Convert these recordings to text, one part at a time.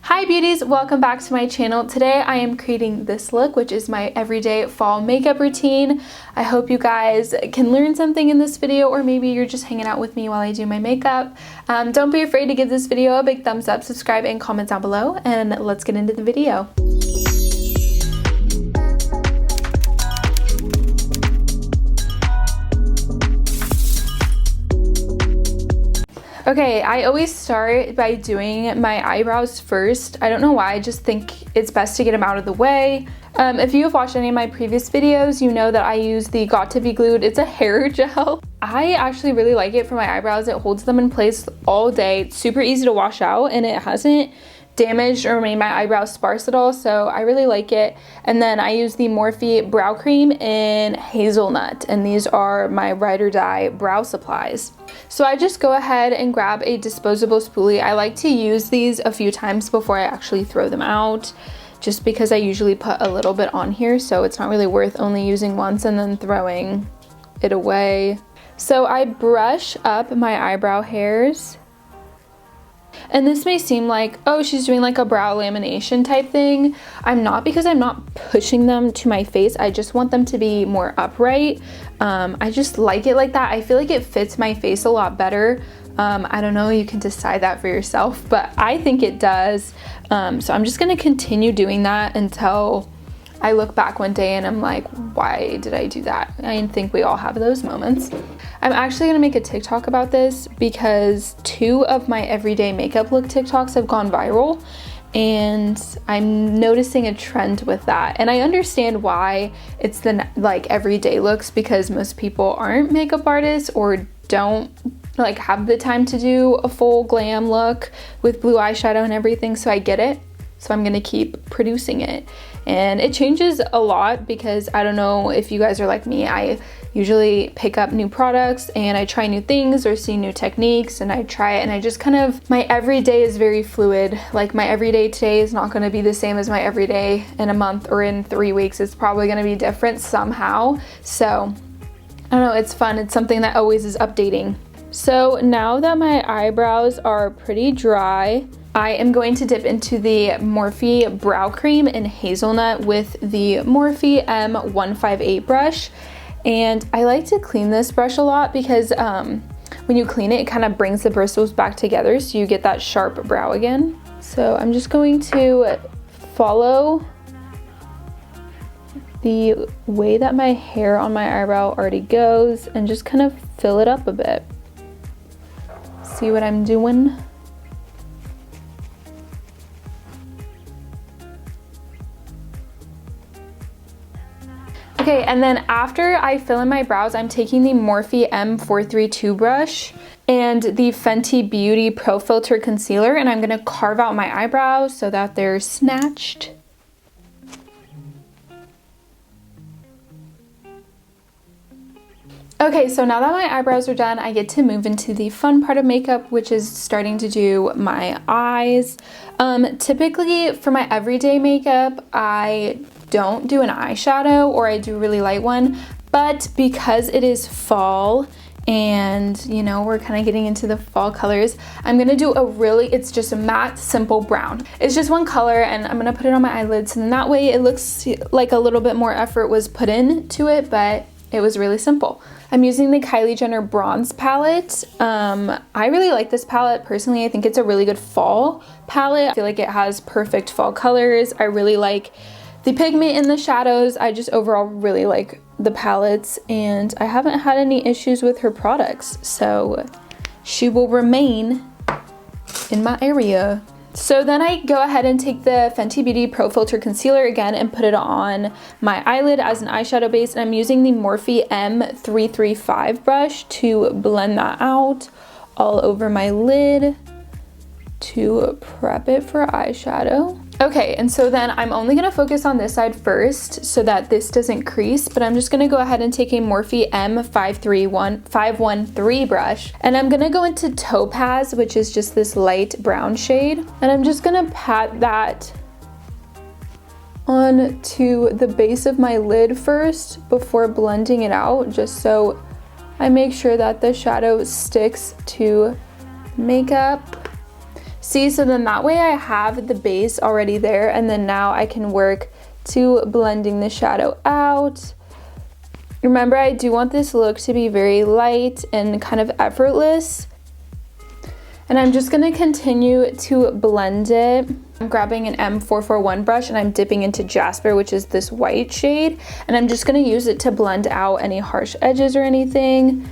Hi beauties, welcome back to my channel. Today I am creating this look, which is my everyday fall makeup routine. I hope you guys can learn something in this video, or maybe you're just hanging out with me while I do my makeup. Don't be afraid to give this video a big thumbs up, subscribe, and comment down below, and let's get into the video. Okay, I always start by doing my eyebrows first. I don't know why, I just think it's best to get them out of the way. If you have watched any of my previous videos, you know that I use the Got To Be Glued. It's a hair gel. I actually really like it for my eyebrows. It holds them in place all day. It's super easy to wash out, and it hasn't damaged or made my eyebrows sparse at all, so I really like it. And then I use the Morphe brow cream in hazelnut, and these are my ride or die brow supplies. So I just go ahead and grab a disposable spoolie. I like to use these a few times before I actually throw them out, just because I usually put a little bit on here, so it's not really worth only using once and then throwing it away. So I brush up my eyebrow hairs. And this may seem like, oh, she's doing like a brow lamination type thing. I'm not, because I'm not pushing them to my face. I just want them to be more upright. I just like it like that. I feel like it fits my face a lot better. I don't know, you can decide that for yourself, but I think it does. So I'm just gonna continue doing that until I look back one day and I'm like, why did I do that? I think we all have those moments. I'm actually gonna make a TikTok about this because 2 of my everyday makeup look TikToks have gone viral, and I'm noticing a trend with that. And I understand why it's the like everyday looks, because most people aren't makeup artists or don't like have the time to do a full glam look with blue eyeshadow and everything, so I get it. So I'm gonna keep producing it. And it changes a lot because I don't know if you guys are like me. I usually pick up new products and I try new things or see new techniques and I try it, and I just kind of, my everyday is very fluid. Like my everyday today is not gonna be the same as my everyday in a month or in 3 weeks. It's probably gonna be different somehow. So I don't know, it's fun. It's something that always is updating. So now that my eyebrows are pretty dry, I am going to dip into the Morphe brow cream in hazelnut with the Morphe M158 brush. And I like to clean this brush a lot because when you clean it, it kind of brings the bristles back together so you get that sharp brow again. So I'm just going to follow the way that my hair on my eyebrow already goes and just kind of fill it up a bit. See what I'm doing? Okay, and then after I fill in my brows, I'm taking the Morphe M432 brush and the Fenty Beauty Pro Filter Concealer, and I'm gonna carve out my eyebrows so that they're snatched. Okay, so now that my eyebrows are done, I get to move into the fun part of makeup, which is starting to do my eyes. Typically for my everyday makeup, I don't do an eyeshadow, or I do a really light one, but because it is fall and you know we're kind of getting into the fall colors, I'm gonna do a really, it's just a matte simple brown. It's just one color, and I'm gonna put it on my eyelids, and that way it looks like a little bit more effort was put into it, but it was really simple. I'm using the Kylie Jenner Bronze palette. I really like this palette personally. I think it's a really good fall palette. I feel like it has perfect fall colors. I really like the pigment in the shadows. I just overall really like the palettes, and I haven't had any issues with her products, so she will remain in my area. So then I go ahead and take the Fenty Beauty Pro Filter Concealer again and put it on my eyelid as an eyeshadow base, and I'm using the Morphe M335 brush to blend that out all over my lid to prep it for eyeshadow. Okay, and so then I'm only gonna focus on this side first so that this doesn't crease, but I'm just gonna go ahead and take a Morphe M513 brush, and I'm gonna go into Topaz, which is just this light brown shade, and I'm just gonna pat that onto the base of my lid first before blending it out, just so I make sure that the shadow sticks to makeup. See, so then that way I have the base already there, and then now I can work to blending the shadow out. Remember, I do want this look to be very light and kind of effortless. And I'm just gonna continue to blend it. I'm grabbing an M441 brush and I'm dipping into Jasper, which is this white shade. And I'm just gonna use it to blend out any harsh edges or anything.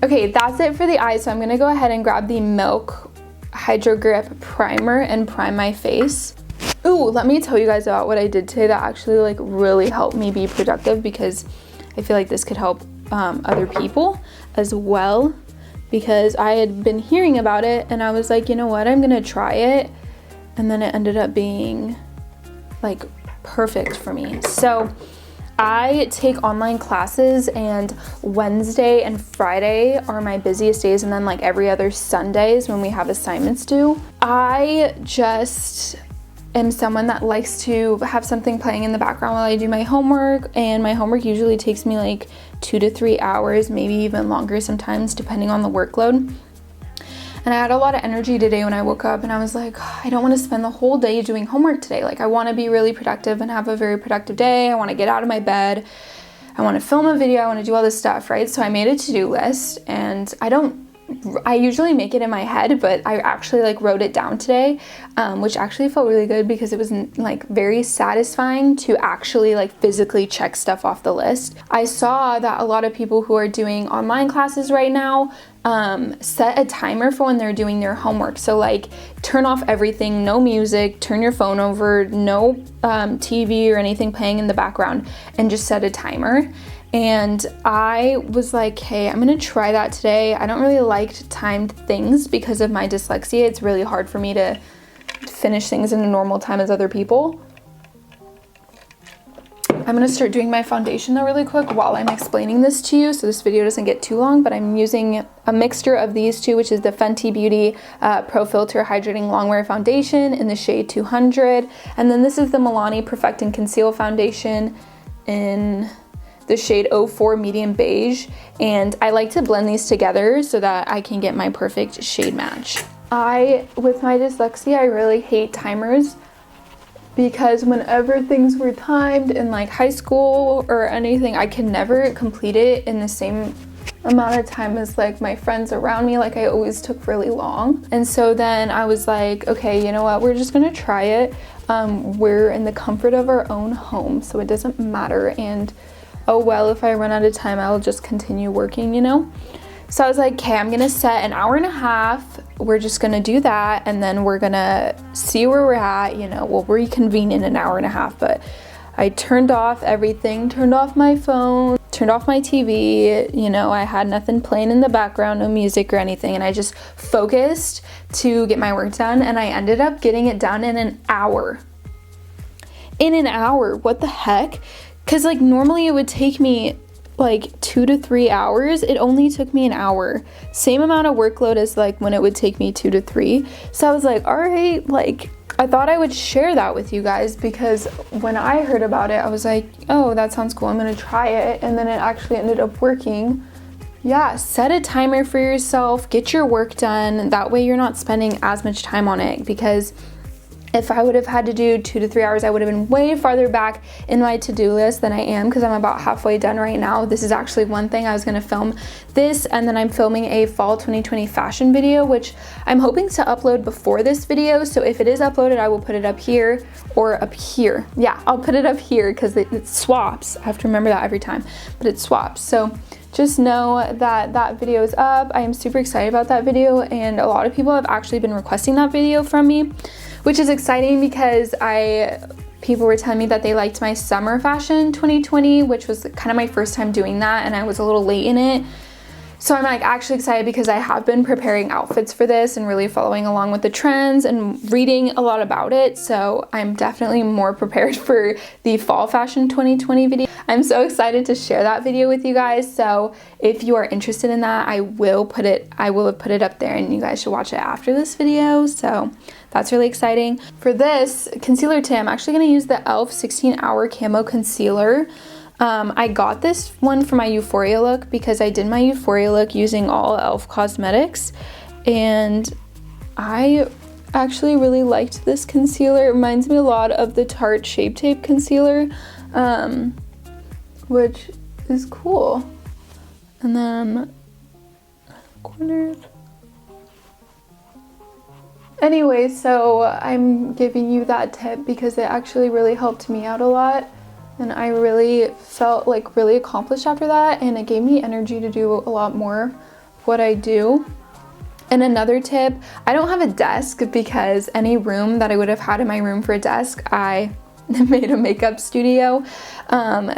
Okay, that's it for the eyes. So I'm gonna go ahead and grab the Milk Hydro Grip Primer and prime my face. Ooh, let me tell you guys about what I did today that actually like really helped me be productive, because I feel like this could help other people as well, because I had been hearing about it and I was like, you know what, I'm gonna try it. And then it ended up being like perfect for me. So I take online classes, and Wednesday and Friday are my busiest days, and then like every other Sunday is when we have assignments due. I just am someone that likes to have something playing in the background while I do my homework, and my homework usually takes me like 2 to 3 hours, maybe even longer sometimes depending on the workload. And I had a lot of energy today when I woke up, and I was like, I don't want to spend the whole day doing homework today. Like, I want to be really productive and have a very productive day. I want to get out of my bed. I want to film a video. I want to do all this stuff, right? So I made a to-do list, and I usually make it in my head, but I actually like wrote it down today, which actually felt really good, because it was like very satisfying to actually like physically check stuff off the list. I saw that a lot of people who are doing online classes right now set a timer for when they're doing their homework. So like turn off everything, no music, turn your phone over, no TV or anything playing in the background, and just set a timer. And I was like, hey, I'm gonna try that today. I don't really like timed things because of my dyslexia. It's really hard for me to finish things in a normal time as other people. I'm gonna start doing my foundation though really quick while I'm explaining this to you, so this video doesn't get too long, but I'm using a mixture of these two, which is the Fenty Beauty Pro Filter Hydrating Longwear Foundation in the shade 200. And then this is the Milani Perfect and Conceal Foundation in the shade 04 Medium Beige. And I like to blend these together so that I can get my perfect shade match. With my dyslexia, I really hate timers, because whenever things were timed in like high school or anything, I can never complete it in the same amount of time as like my friends around me. Like I always took really long. And so then I was like, okay, you know what, we're just gonna try it. We're in the comfort of our own home, so it doesn't matter. And oh well, if I run out of time, I'll just continue working, you know? So I was like, okay, I'm gonna set an hour and a half. We're just gonna do that, and then we're gonna see where we're at, you know, we'll reconvene in an hour and a half. But I turned off everything, turned off my phone, turned off my TV, you know, I had nothing playing in the background, no music or anything, and I just focused to get my work done, and I ended up getting it done in an hour. In an hour, what the heck? Because like normally it would take me like 2 to 3 hours. It only took me an hour. Same amount of workload as like when it would take me 2 to 3. So I was like, all right, like I thought I would share that with you guys, because when I heard about it, I was like, oh, that sounds cool, I'm gonna try it. And then it actually ended up working. Yeah, set a timer for yourself, get your work done. That way you're not spending as much time on it, because if I would have had to do 2 to 3 hours, I would have been way farther back in my to-do list than I am, because I'm about halfway done right now. This is actually one thing. I was gonna film this, and then I'm filming a fall 2020 fashion video, which I'm hoping to upload before this video. So if it is uploaded, I will put it up here or up here. Yeah, I'll put it up here because it swaps. I have to remember that every time, but it swaps. So just know that that video is up. I am super excited about that video, and a lot of people have actually been requesting that video from me, which is exciting because people were telling me that they liked my summer fashion 2020, which was kind of my first time doing that, and I was a little late in it. So I'm like actually excited, because I have been preparing outfits for this and really following along with the trends and reading a lot about it. So I'm definitely more prepared for the fall fashion 2020 video. I'm so excited to share that video with you guys. So if you are interested in that, I will have put it up there, and you guys should watch it after this video. So that's really exciting. For this concealer today, I'm actually gonna use the e.l.f. 16-Hour Camo Concealer. I got this one for my Euphoria look because I did my Euphoria look using all e.l.f. cosmetics, and I actually really liked this concealer. It reminds me a lot of the Tarte Shape Tape concealer, which is cool. And then corners. Anyway, so I'm giving you that tip because it actually really helped me out a lot, and I really felt like really accomplished after that, and it gave me energy to do a lot more of what I do. And another tip, I don't have a desk because any room that I would have had in my room for a desk, I made a makeup studio.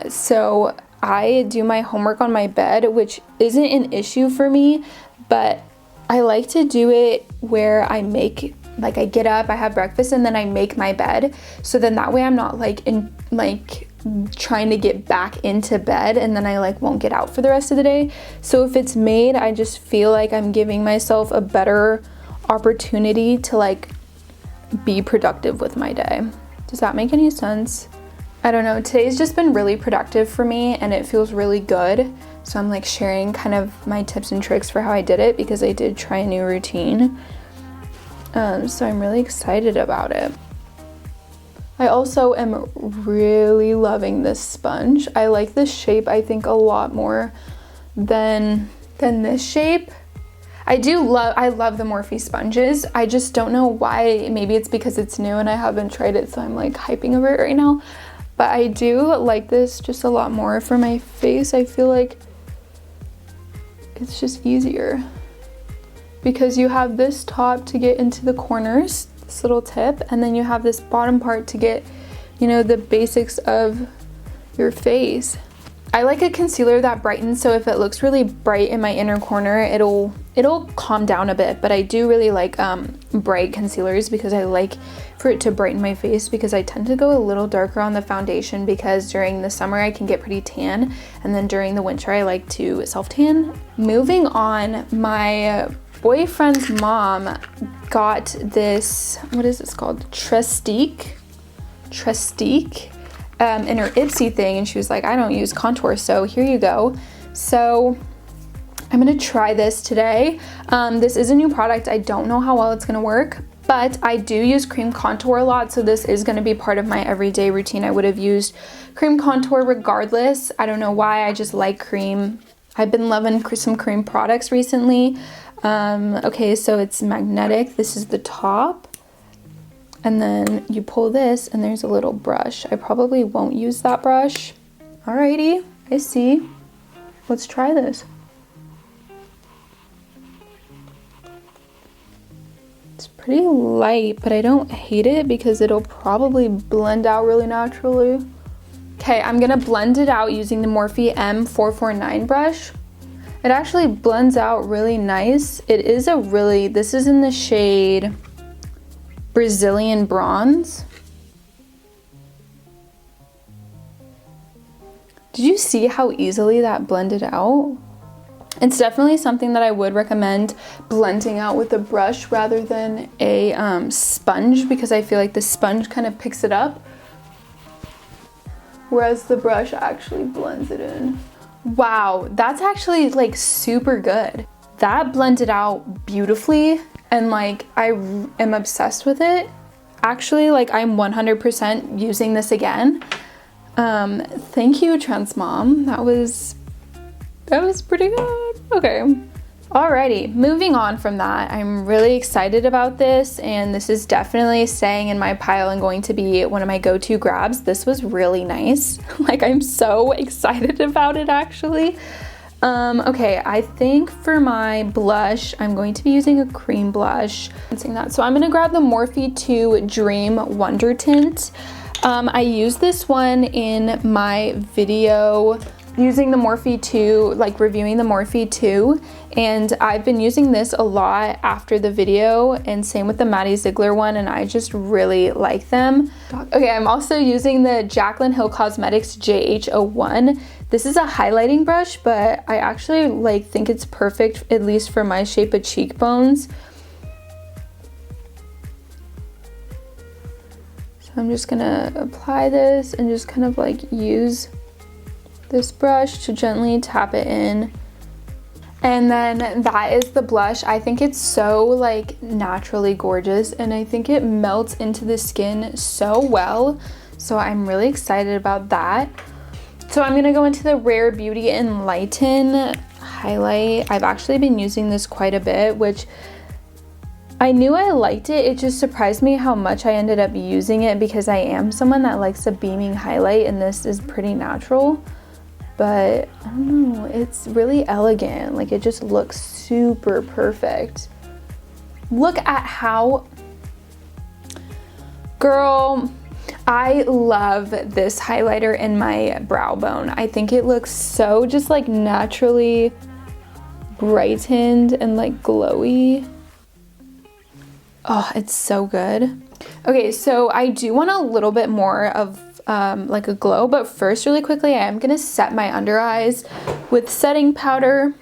So I do my homework on my bed, which isn't an issue for me, but I like to do it where I get up, I have breakfast, and then I make my bed. So then that way I'm not trying to get back into bed, and then I won't get out for the rest of the day. So if it's made, I just feel like I'm giving myself a better opportunity to be productive with my day. Does that make any sense? I don't know, today's just been really productive for me and it feels really good. So I'm sharing kind of my tips and tricks for how I did it because I did try a new routine. So I'm really excited about it. I also am really loving this sponge. I like this shape, I think, a lot more than this shape. I love the Morphe sponges. I just don't know why. Maybe it's because it's new and I haven't tried it, so I'm hyping over it right now. But I do like this just a lot more for my face. I feel like it's just easier because you have this top to get into the corners, this little tip, and then you have this bottom part to get, the basics of your face. I like a concealer that brightens, so if it looks really bright in my inner corner, it'll calm down a bit. But I do really like bright concealers because I like for it to brighten my face, because I tend to go a little darker on the foundation because during the summer I can get pretty tan, and then during the winter I like to self-tan. Moving on, my boyfriend's mom got this, what is this called? Trestique in her Ipsy thing, and she was like, I don't use contour, so here you go. So I'm gonna try this today. This is a new product. I don't know how well it's gonna work, but I do use cream contour a lot, so this is gonna be part of my everyday routine. I would have used cream contour regardless. I don't know why, I just like cream. I've been loving some cream products recently. Okay, so it's magnetic. This is the top. And then you pull this and there's a little brush. I probably won't use that brush. Alrighty, I see. Let's try this. It's pretty light, but I don't hate it because it'll probably blend out really naturally. Okay, I'm gonna blend it out using the Morphe M449 brush. It actually blends out really nice. This is in the shade Brazilian Bronze. Did you see how easily that blended out? It's definitely something that I would recommend blending out with a brush rather than a sponge, because I feel like the sponge kind of picks it up, whereas the brush actually blends it in. Wow, that's actually super good. That blended out beautifully, and I am obsessed with it. Actually, I'm 100% using this again. Thank you, Trans Mom. That was pretty good. Okay. Alrighty, moving on from that, I'm really excited about this, and this is definitely staying in my pile and going to be one of my go-to grabs. This was really nice. I'm so excited about it, actually. Okay, I think for my blush, I'm going to be using a cream blush. So I'm gonna grab the Morphe 2 Dream Wonder Tint. I used this one in my video using the Morphe 2, reviewing the Morphe 2, and I've been using this a lot after the video, and same with the Maddie Ziegler one, and I just really like them. Okay, I'm also using the Jaclyn Hill Cosmetics JH01. This is a highlighting brush, but I actually think it's perfect, at least for my shape of cheekbones. So I'm just gonna apply this and just kind of use this brush to gently tap it in. And then that is the blush. I think it's so like naturally gorgeous, and I think it melts into the skin so well. So I'm really excited about that. So I'm gonna go into the Rare Beauty Enlighten highlight. I've actually been using this quite a bit, which I knew I liked it. It just surprised me how much I ended up using it, because I am someone that likes a beaming highlight, and this is pretty natural. But I don't know, it's really elegant. Like, it just looks super perfect. Look at how, girl, I love this highlighter in my brow bone. I think it looks so just like naturally brightened and like glowy. Oh, it's so good. Okay, so I do want a little bit more of like a glow, but first, really quickly, I am gonna set my under eyes with setting powder.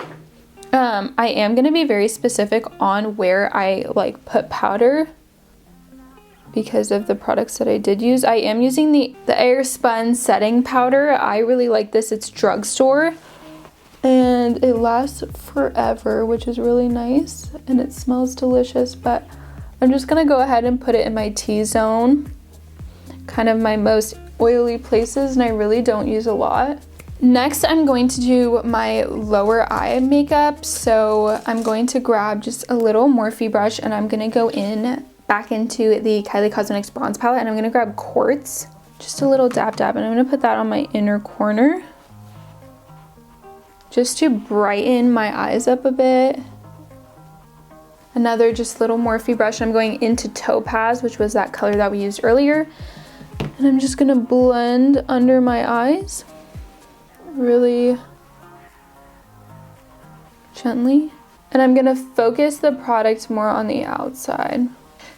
I am gonna be very specific on where I like put powder because of the products that I did use. I am using the Airspun setting powder. I really like this. It's drugstore, and it lasts forever, which is really nice, and it smells delicious. But I'm just gonna go ahead and put it in my T-zone, kind of my most oily places, and I really don't use a lot. Next, I'm going to do my lower eye makeup. So I'm going to grab just a little Morphe brush, and I'm gonna go back into the Kylie Cosmetics bronze palette, and I'm gonna grab Quartz, just a little dab, and I'm gonna put that on my inner corner just to brighten my eyes up a bit. Another just little Morphe brush. I'm going into Topaz, which was that color that we used earlier. And I'm just gonna blend under my eyes really gently. And I'm gonna focus the product more on the outside.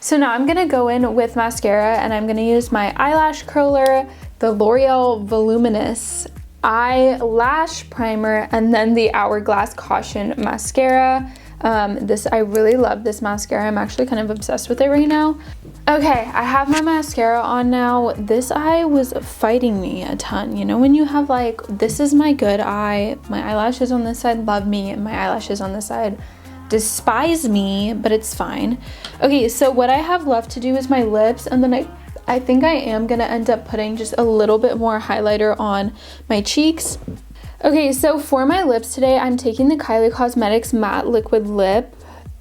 So now I'm gonna go in with mascara, and I'm gonna use my eyelash curler, the L'Oreal Voluminous Eyelash Primer, and then the Hourglass Caution Mascara. I really love this mascara. I'm actually kind of obsessed with it right now. Okay, I have my mascara on now. This eye was fighting me a ton. You know, when you have like, this is my good eye, my eyelashes on this side love me, and my eyelashes on this side despise me, but it's fine. Okay, so what I have left to do is my lips, and then I think I am gonna end up putting just a little bit more highlighter on my cheeks. Okay, so for my lips today, I'm taking the Kylie Cosmetics Matte Liquid Lip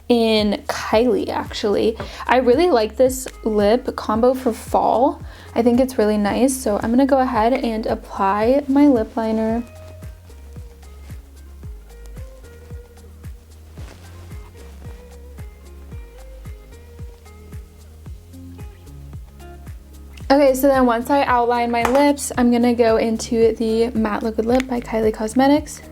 in Kylie, actually. I really like this lip combo for fall. I think it's really nice, so I'm gonna go ahead and apply my lip liner. Okay, so then once I outline my lips, I'm gonna go into the Matte Liquid Lip by Kylie Cosmetics.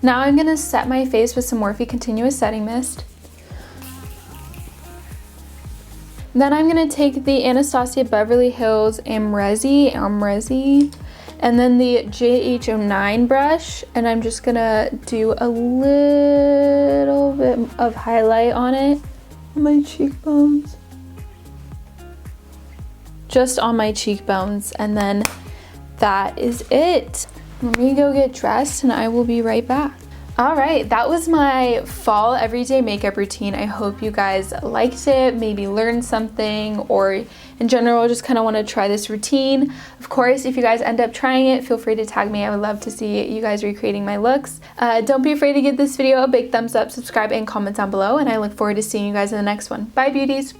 Now I'm gonna set my face with some Morphe Continuous Setting Mist. Then I'm gonna take the Anastasia Beverly Hills Amrezi, and then the JH09 brush, and I'm just gonna do a little bit of highlight on it, on my cheekbones. Just on my cheekbones, and then that is it. Let me go get dressed, and I will be right back. All right, that was my fall everyday makeup routine. I hope you guys liked it, maybe learned something, or in general just kind of want to try this routine. Of course, if you guys end up trying it, feel free to tag me. I would love to see you guys recreating my looks. Don't be afraid to give this video a big thumbs up, subscribe, and comment down below, and I look forward to seeing you guys in the next one. Bye, beauties!